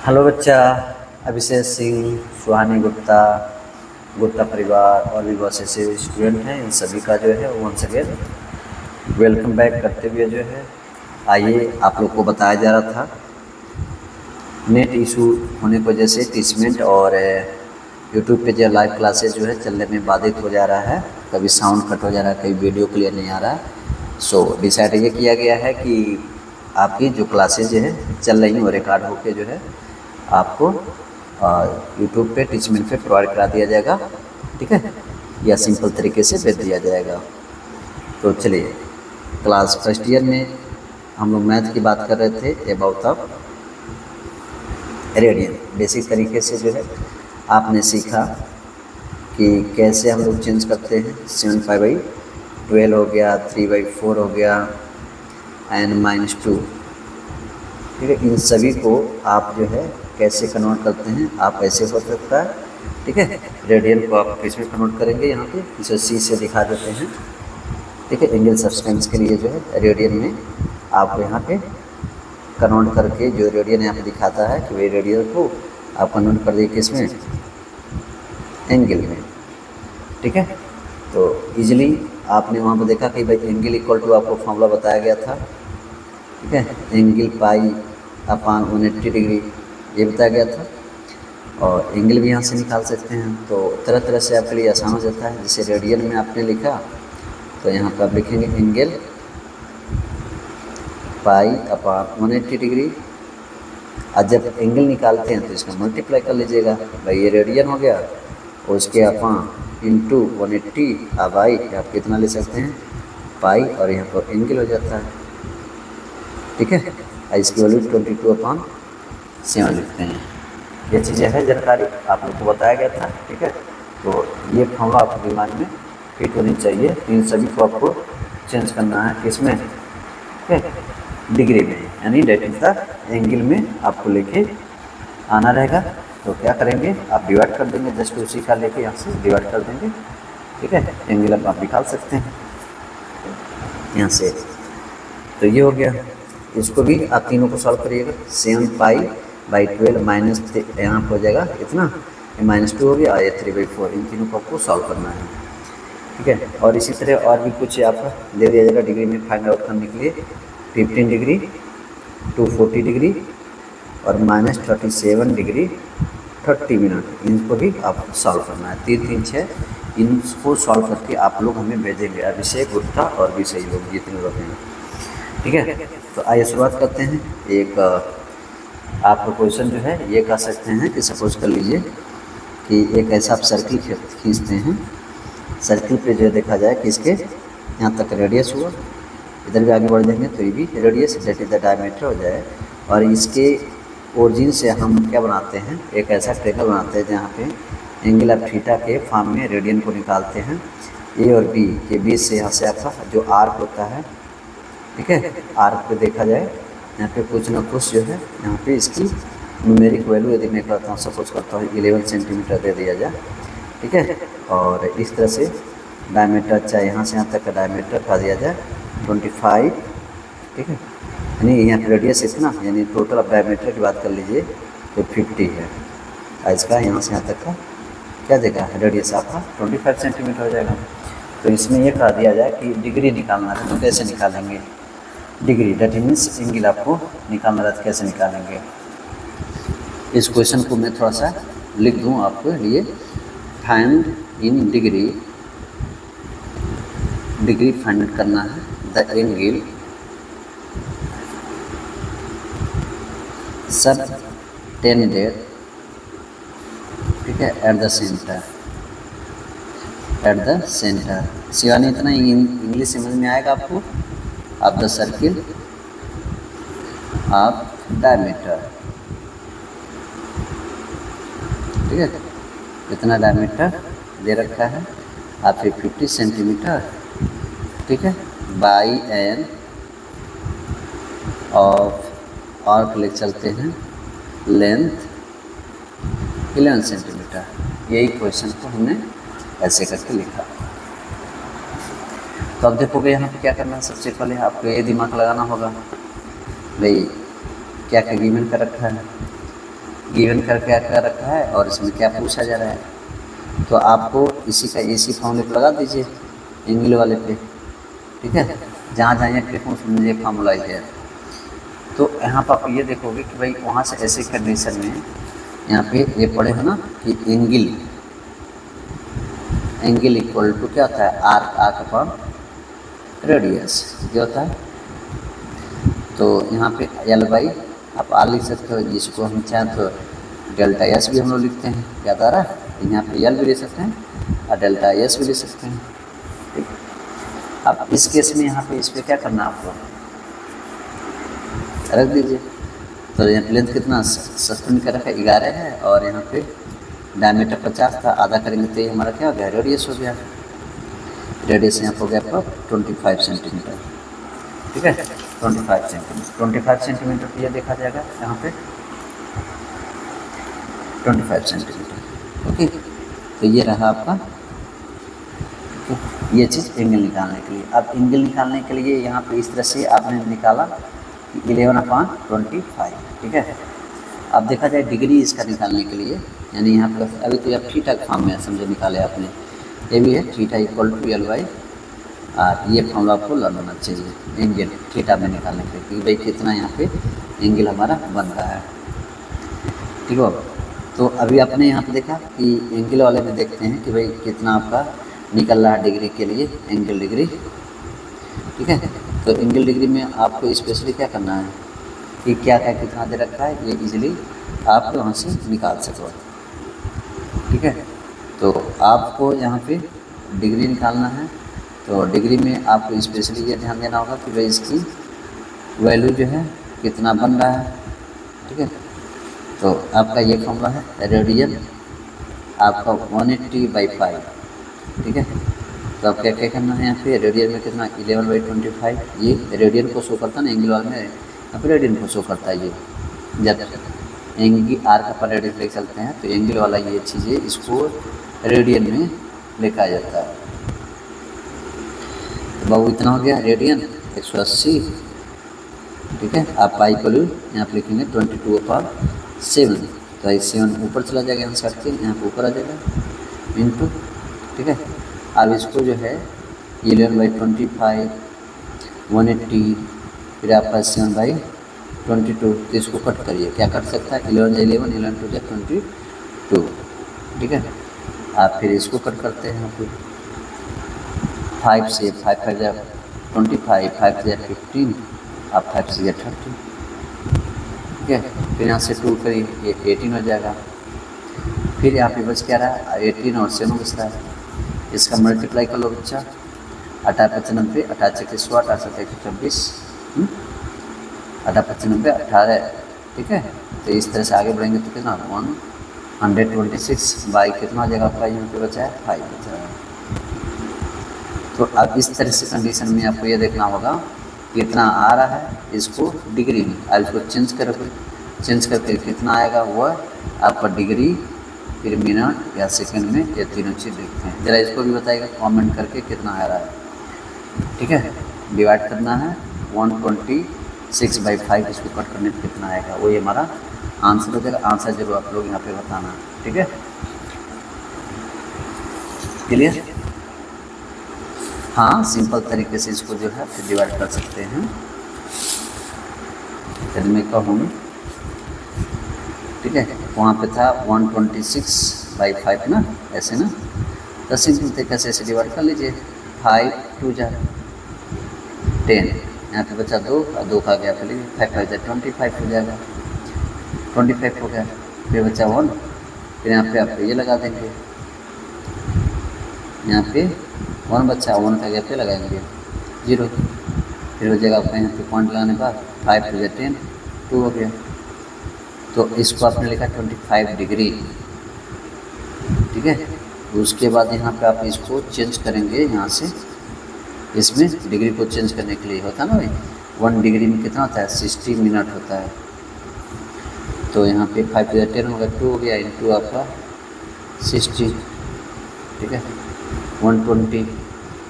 Hello बच्चा। अभिषेक सिंह, सुहानी गुप्ता, गुप्ता परिवार और भी बहुत से स्टूडेंट हैं, इन सभी का जो है वंस अगेन वेलकम बैक करते हुए जो है आइए आप लोग को बताया जा रहा था नेट इशू होने की वजह से टीचमेंट और यूट्यूब पे जो लाइव क्लासेस जो है चलने में बाधित हो जा रहा है, कभी साउंड कट हो जा रहा है, कभी वीडियो क्लियर नहीं आ रहा है। सो डिसाइड ये किया गया है कि आपकी जो क्लासेज जो है चल रही हैं वो रिकॉर्ड होके जो है आपको यूट्यूब पे टीचमेंट पे प्रोवाइड करा दिया जाएगा, ठीक है, या सिंपल तरीके से भेज दिया जाएगा। तो चलिए, क्लास फर्स्ट ईयर में हम लोग मैथ की बात कर रहे थे अबाउट द रेडियन। बेसिक तरीके से जो है आपने सीखा कि कैसे हम लोग चेंज करते हैं। 7π/12 हो गया, 3/4 हो गया एंड -2, ठीक है। इन सभी को आप जो है कैसे कन्वर्ट करते हैं, आप ऐसे हो सकता है, ठीक है। रेडियन को आप किस में कन्वर्ट करेंगे, यहाँ पे इसे सी से दिखा देते हैं, ठीक है। एंगल सब्सटेंस के लिए जो है रेडियन में आपको यहाँ पे कन्वर्ट करके जो रेडियन यहाँ पे दिखाता है कि वही रेडियन को आप कन्वर्ट कर दिए किस में, एंगल में, ठीक है। तो इजीली आपने वहाँ पर देखा कि भाई एंगल इक्वल टू आपको फॉर्मूला बताया गया था, ठीक है। एंगल π/180 डिग्री ये बताया गया था, और एंगल भी यहाँ से निकाल सकते हैं। तो तरह तरह से आपके लिए आसान हो जाता है। जैसे रेडियन में आपने लिखा तो यहाँ पर आप लिखेंगे एंगल π/180 डिग्री। और जब एंगल निकालते हैं तो इसका मल्टीप्लाई कर लीजिएगा, भाई ये रेडियन हो गया और उसके आप इंटू 180 अब आई आप कितना ले सकते हैं, पाई, और यहाँ पर एंगल हो जाता है, ठीक है। इसकी वैल्यू 22/7 लिखते हैं। ये चीज़ें हैं, जानकारी आप लोग को बताया गया था, ठीक है। तो ये फॉर्मूला आपके दिमाग में फिट होनी चाहिए। इन सभी को आपको चेंज करना है किसमें, ठीक है, डिग्री में, यानी डेट इज द एंगल में आपको लेके आना रहेगा। तो क्या करेंगे, आप डिवाइड कर देंगे, जस्ट उसी का लेके यहाँ से डिवाइड कर देंगे, ठीक है। एंगल आप निकाल सकते हैं यहाँ से। तो ये हो गया, इसको भी आप तीनों को सॉल्व करिएगा। 7π/12 माइनस यहाँ हो जाएगा इतना, -2 हो गया, और ये 3/4, इन तीनों को आपको सॉल्व करना है, ठीक है। और इसी तरह और भी कुछ आपका दे दिया जाएगा डिग्री में फाइंड आउट करने के लिए। 15 डिग्री, 240 डिग्री और -37 डिग्री 30 मिनट, इनको भी आपको सॉल्व करना है। 3 3 6 इनको सॉल्व करके आप लोग हमें भेजेंगे, अभिषेक गुप्ता और भी सही लोग जितने लोग हैं, ठीक है। तो आइए शुरुआत करते हैं। एक आप क्वेश्चन जो है ये कह सकते हैं कि सपोज कर लीजिए कि एक ऐसा आप सर्किल खींचते हैं। सर्किल पे जो देखा जाए कि इसके यहाँ तक रेडियस हुआ, इधर भी आगे बढ़ जाएंगे तो ये भी radius that is the diameter हो जाए। और इसके ओरिजिन से हम क्या बनाते हैं, एक ऐसा ट्रेंगल बनाते हैं जहाँ पे एंगल ऑफ थीटा के फॉर्म में रेडियन को निकालते हैं। ए और बी के बीच से यहाँ से आपका जो आर्क होता है, ठीक है, आर्क पे देखा जाए यहाँ पे कुछ ना कुछ जो है यहाँ पे इसकी न्यूमेरिक वैल्यू यदि मैं करता हूँ, सपोज करता हूँ 11 सेंटीमीटर दे दिया जाए, ठीक है। और इस तरह से डायमीटर, चाहे यहाँ से यहाँ तक का डायमीटर कहा दिया जाए 25, ठीक है, यानी यहाँ पे रेडियस इतना, यानी टोटल ऑफ डायमीटर की बात कर लीजिए तो 50 है। इसका यहाँ से यहाँ तक का क्या देगा, रेडियस आपका 25 सेंटीमीटर हो जाएगा। तो इसमें यह कहा दिया जाए कि डिग्री निकालना है, तो कैसे निकालेंगे डिग्री, डेट मीन्स एंगल आपको निकालना है, तो कैसे निकालेंगे। इस क्वेश्चन को मैं थोड़ा सा लिख दूँ आपके लिए। Find in degree, degree find करना है द एंगल सबटेंडेड, ठीक है, at the centre, at the centre. Shivani इतना इंग्लिश समझ में आएगा आपको। Of the circle of diameter, ठीक है, इतना डायमीटर दे रखा है आप 50 सेंटीमीटर, ठीक है, बाई एन ऑफ आर्क ले चलते हैं लेंथ 11 सेंटीमीटर। यही क्वेश्चन को हमने ऐसे करके लिखा। तो अब देखोगे यहाँ पे क्या करना है, सबसे पहले आपको ये दिमाग लगाना होगा भाई क्या क्या गिवन कर रखा है, गिवन कर क्या क्या रखा है और इसमें क्या पूछा जा रहा है। तो आपको इसी का इसी फॉर्मूले पर लगा दीजिए एंगल वाले पे, ठीक है। जहाँ जहाँ ये क्लिक उसमें ये फार्मूला है। तो यहाँ पर आप ये देखोगे कि भाई वहाँ से ऐसे कंडीशन में यहाँ पे ये पड़े है ना कि एंगल इक्वल टू क्या होता है आर्क अपॉन रेडियस क्या होता है। तो यहाँ पे एल बाई आप आर लिख सकते हो, जिसको हम चाहें तो डेल्टा एस भी हम लोग लिखते हैं, याद आ रहा है। यहाँ पे एल भी ले सकते हैं और डेल्टा एस भी ले सकते हैं, ठीक। अब इस केस में यहाँ पे इस पर क्या करना है आपको रख दीजिए। तो यहाँ लेंथ कितना सस्पेंड कर रखा है 11 है और यहाँ पे डायमीटर 50 था, आधा करेंगे तो ये हमारा क्या हो गया रेडियस हो गया। रेडियस यहाँ हो गया आपका 25 सेंटीमीटर, ठीक है। 25 सेंटीमीटर ये देखा जाएगा यहाँ पे 25 सेंटीमीटर, ओके। तो ये रहा आपका ये चीज़ एंगल निकालने के लिए। अब एंगल निकालने के लिए यहाँ पे इस तरह से आपने निकाला 11/25, ठीक है। अब देखा जाए डिग्री इसका निकालने के लिए, यानी यहाँ पर अभी तो आप थीटा का फॉर्म में समझो निकाले आपने, ये भी है theta equal to L by R. ये फॉर्मूला आपको लर्न होना चाहिए एंगल थीटा में निकालने के लिए कि भाई कितना यहाँ पे एंगल हमारा बन रहा है, ठीक है। तो अभी आपने यहाँ पे देखा कि एंगल वाले में देखते हैं कि भाई कितना आपका निकल रहा है डिग्री के लिए एंगल डिग्री, ठीक है। तो एंगल डिग्री में आपको स्पेशली क्या करना है कि क्या क्या कितना दे रखा है ये इजीली आप वहाँ से निकाल सको, ठीक है। तो आपको यहाँ पे डिग्री निकालना है, तो डिग्री में आपको स्पेशली ये ध्यान देना होगा कि भाई इसकी वैल्यू जो है कितना बन रहा है, ठीक है। तो आपका ये फॉर्मूला है रेडियन आपका 180/5, ठीक है। तो आप क्या क्या करना है यहाँ पे रेडियन में कितना 11/25, ये रेडियन को शो करता है ना, एंगल वाले में यहाँ पे रेडियन को शो करता है। ये जब एंगल आर का पर रेडियन ले चलते हैं तो एंगल वाला ये चीज़ें इसको रेडियन में लेकर आ जाता है। तो बाबू इतना हो गया रेडियन 180, ठीक है। आप पाई को यहाँ पर लिखेंगे 22/7, तो 7 ऊपर चला जाएगा यहाँ से हट के यहाँ पर ऊपर आ जाएगा इंटू, ठीक है। अब इसको जो है 11/25 180 फिर आपका 7/22, तो इसको कट करिए, क्या कट सकता है 11 11 2 22, ठीक है। आप फिर इसको कट करते हैं फिर 5 से 5 5 25 5 से 15 आप 5 से 30, ठीक है। फिर यहाँ से 2 करिए ये 18 हो जाएगा। फिर यहाँ पे बच क्या रहा 18 और 7 बच रहा है, इसका मल्टीप्लाई कर लो बच्चा 18/95 18 100 18 126 18/95 18, ठीक है। तो इस तरह से आगे बढ़ेंगे तो कितना 126 बाई कितना जगह आपका यहाँ पे बचा है 5 बचा है। तो अब इस तरह से कंडीशन में आपको ये देखना होगा कितना आ रहा है इसको डिग्री में, अब इसको चेंज करके कितना आएगा वह आपका डिग्री फिर मिनट या सेकंड में, ये तीनों चीज़ देखते हैं। ज़रा इसको भी बताइएगा कमेंट करके कितना आ रहा है, ठीक है। डिवाइड करना है 126/5, इसको कट करने पर कितना आएगा वो ये हमारा आंसर हो जाएगा। आंसर जरूर आप लोग यहाँ पे बताना, ठीक है। क्लियर? हाँ, सिंपल तरीके से इसको जो है फिर डिवाइड कर सकते हैं। यदि मैं कहूँ, ठीक है, वहाँ पे था 126/5 ना, ऐसे ना, तो सिंपल तरीके से ऐसे डिवाइड कर लीजिए 5 2 जा 10, यहाँ पे बचा 2 और 2 का गया फिर 5 5 25 हो जाएगा, 25 हो गया। फिर बचा 1, फिर यहाँ पे आप ये लगा देंगे, यहाँ पे 1 बच्चा 1 का गया पे लगाएंगे 0, फिर हो जाएगा आपका यहाँ पे पॉइंट लगाने के बाद 5 2 10 2 हो गया। तो इसको आपने लिखा 25 डिग्री, ठीक है। उसके बाद यहाँ पे आप इसको चेंज करेंगे, यहाँ से इसमें डिग्री को चेंज करने के लिए होता है ना भाई 1 डिग्री में कितना होता है 60 मिनट होता है। तो यहाँ पे 5 2 10 हो गया 2 हो गया इंटू आपका 60, ठीक है 120।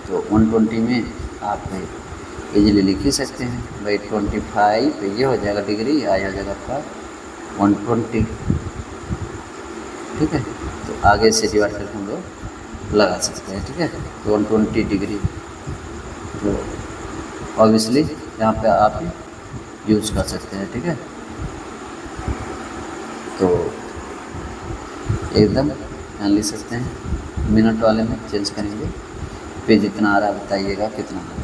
तो 120 में आप इजीली लिख ही सकते हैं भाई 25 तो ये हो जाएगा डिग्री, आ जाएगा आपका 120, ठीक है। तो आगे से डिवाइड करके हम लोग लगा सकते हैं, ठीक है। तो 120 डिग्री, तो ऑब्वियसली यहाँ पे आप यूज़ कर सकते हैं, ठीक है। तो एकदम यहाँ लिख सकते हैं, मिनट वाले में चेंज करेंगे, पे जितना आ रहा है बताइएगा कितना आ रहा है,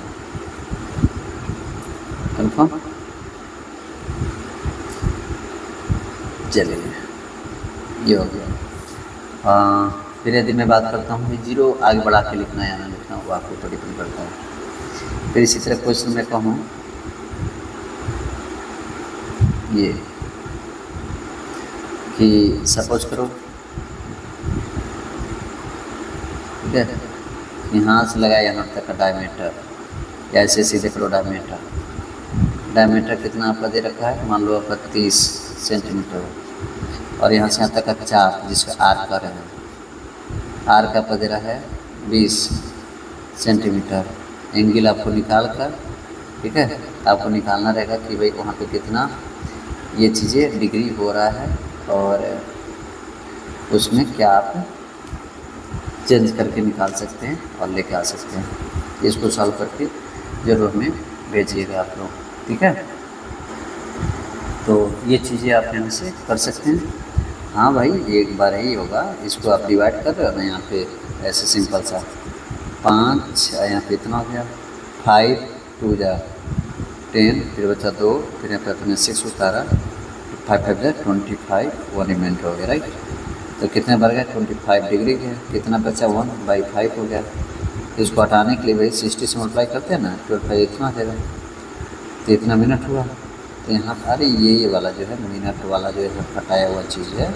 कन्फर्म। चलिए ये हो गया। फिर यदि मैं बात करता हूँ जीरो आगे बढ़ा के लिखना है या ना लिखना, वो आपको तो डिपेंड करता है। फिर इसी तरह क्वेश्चन में कहूँ ये कि सपोज करो, ठीक है, यहाँ से लगा यहाँ तक का डायमीटर, या ऐसे सीधे करो डायमीटर। डायमीटर कितना आपका दे रखा है, मान लो आपका 30 सेंटीमीटर, और यहाँ से यहाँ तक का चाप जिसका आर का है, आर का आपका दे रहा है 20 सेंटीमीटर। एंगल आपको निकाल कर, ठीक है, आपको निकालना रहेगा कि भाई वहाँ पे कितना ये चीज़ें डिग्री हो रहा है, और उसमें क्या आप चेंज करके निकाल सकते हैं और लेके आ सकते हैं। इसको सॉल्व करके ज़रूर हमें भेजिएगा आप लोग, ठीक है। तो ये चीज़ें आप यहाँ से कर सकते हैं। हाँ भाई, एक बार ही होगा, इसको आप डिवाइड कर रहे हो ना यहाँ पे ऐसे सिंपल सा 5, यहाँ पे इतना हो गया 5 2 जा 10, फिर बचा 2, फिर यहाँ पे अपने 6 उतारा, 5 5 जा 25, 1 रिमेंट हो गया, राइट। तो कितने बढ़ गए 25 डिग्री के, कितना बचा 1/5 हो गया। इसको हटाने के लिए भाई 60 से मल्टीप्लाई करते हैं ना, 12 इतना देगा, तो इतना मिनट हुआ। तो यहाँ पर ये वाला जो है मिनट वाला जो है हटाया हुआ चीज़ है,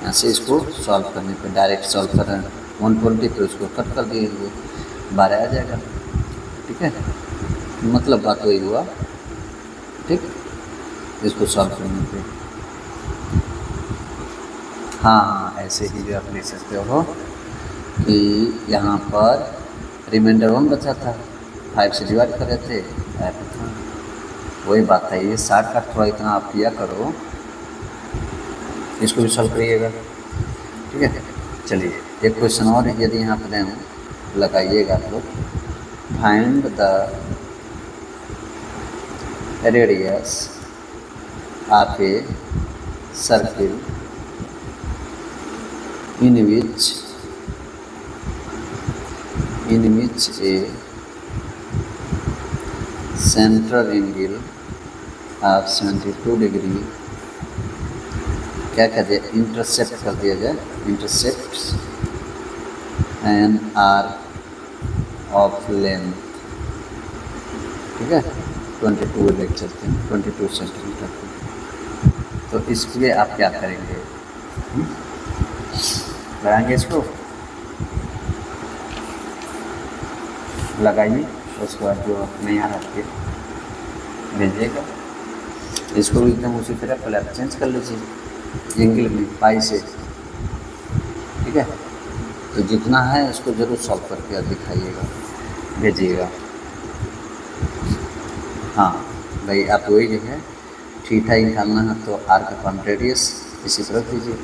यहाँ से इसको सॉल्व करने पे डायरेक्ट सॉल्व कर रहे हैं 120 पे, उसको कट कर दिए 12 आ जाएगा, ठीक है। मतलब बात वही हुआ, ठीक। इसको सॉल्व करने पे हाँ ऐसे ही जो आप लिख सकते हो कि यहाँ पर रिमाइंडर 1 बचा था, 5 से डिवाइड कर रहे थे, वही बात है। ये 60 का थोड़ा इतना आप किया करो, इसको भी सॉल्व करिएगा, ठीक है। चलिए एक क्वेश्चन और यदि यहाँ पर दें लगाइएगा आप लोग, find the radius of a circle in which a central angle of 72 degree क्या कर दिया, इंटरसेप्ट कर दिया जाए, intercepts an arc of length, ठीक है, 22 लेके चलते हैं 22 सेंटीमीटर। तो इसलिए आप क्या करेंगे, लगाएंगे, इसको लगाइए, उसके बाद जो मैं यहाँ रख के भेजिएगा, इसको एकदम उसी तरह पहले आप चेंज कर लीजिए एंगल में पाई से, ठीक है। तो जितना है उसको ज़रूर सॉल्व करके आप दिखाइएगा, भेजिएगा। हाँ भाई, आप वही जो है थीटा निकालना है तो आर का पाम रेडियस इसी तरह कीजिए,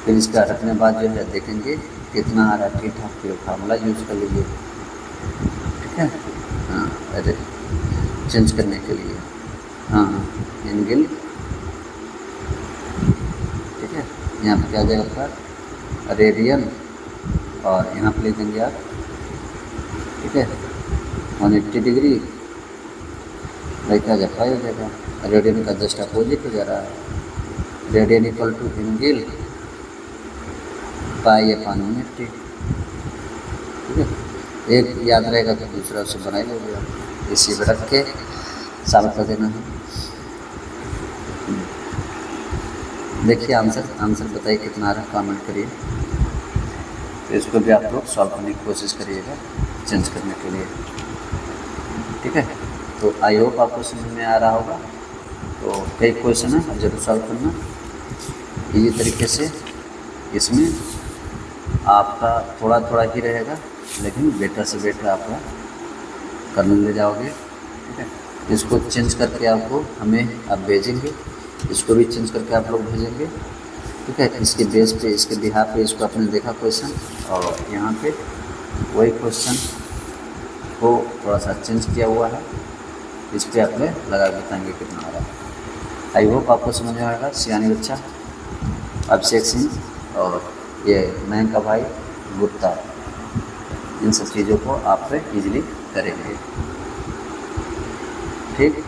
फिर इसका रखने बाद जो है देखेंगे कितना आ रहा है थीटा, फिर फार्मूला यूज़ कर लीजिए, ठीक है। हाँ अरे चेंज करने के लिए हाँ एंगल, ठीक है। यहाँ पर क्या जाएगा आपका रेडियन, और यहाँ पर ले देंगे आप, ठीक है, 180 डिग्री भाई क्या जाए हो जाएगा, रेडियन का जस्ट अपोजिट हो जा रहा है, radian equal to angle pi upon 180, ठीक है। एक याद रहेगा तो दूसरा उससे बना ही लोगे आप, इसी पर रख के साबित कर देना है। देखिए आंसर बताइए कितना आ रहा है, कमेंट करिए, तो इसको भी आप लोग सॉल्व करने की कोशिश करिएगा चेंज करने के लिए, ठीक है। तो आई होप आपको समझ में आ रहा होगा। तो कई क्वेश्चन है जरूर सॉल्व करना इसी तरीके से, इसमें आपका थोड़ा थोड़ा ही रहेगा लेकिन बेटर से बेटर आपका करने ले जाओगे, ठीक है। इसको चेंज करके आपको हमें आप भेजेंगे, इसको भी चेंज करके आप लोग भेजेंगे, ठीक है। इसके बेस पे, इसके बिहार पे इसको आपने देखा क्वेश्चन, और यहाँ पे वही क्वेश्चन को थोड़ा सा चेंज किया हुआ है, इस पर आपने लगा बताएंगे कितना आ रहा है। आई होप आपको समझ में आएगा। सियानी बच्चा अभिषेक सिंह और ये मैं का भाई गुप्ता, इन सब चीज़ों को आप इजीली करेंगे, ठीक।